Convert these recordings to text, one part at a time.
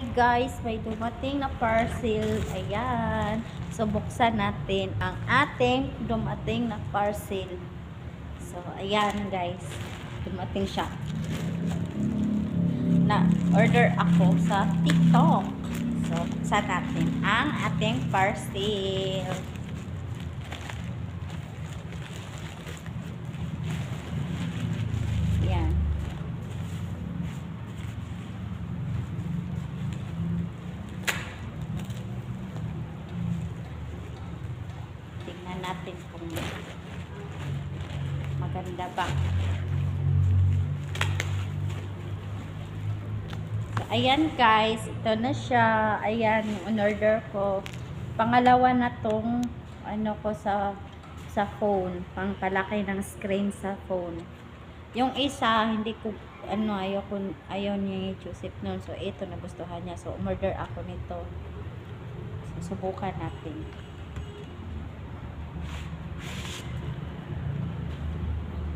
Hey guys, may dumating na parcel. Ayan. So, buksan natin ang ating dumating na parcel. So, ayan guys. Dumating siya. Na-order ako sa TikTok. So, buksan natin ang ating parcel. Ayan. Tingnan natin kung maganda ba. So, ayan guys, ito na siya. Ayan, yung order ko. Pangalawa na tong ano ko sa phone. Pangpalaki ng screen sa phone. Yung isa, hindi ko ayaw niya Joseph noon. So, ito nagustuhan niya. So, umorder ako nito. So, subukan natin.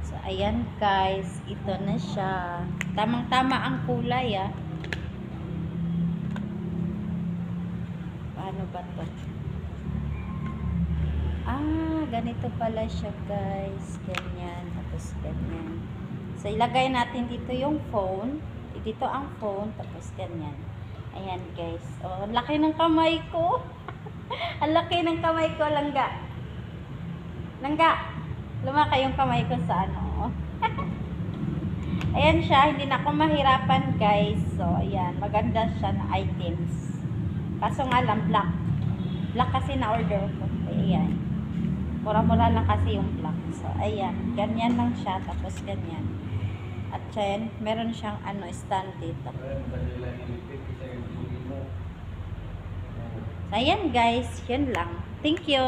So, ayan guys. Ito na siya. Tamang-tama ang kulay ah. Paano ba to? Ganito pala siya guys. Ganyan. Tapos ganyan. So, ilagay natin dito yung phone. Dito ang phone. Tapos ganyan. Ayan guys. Oh, ang laki ng kamay ko. Ang laki ng kamay ko, langga. Langga. Lumaki yung kamay ko sa ano. Ayan siya. Hindi na ako mahirapan guys. So, ayan. Maganda siya na items. Kaso nga lang, black. Black kasi na-order ko. Ayan. Mura-mura lang kasi yung black. So, ayan. Ganyan lang siya. Tapos ganyan. At yan, meron siyang stand dito. So, ayan guys. Yun lang. Thank you.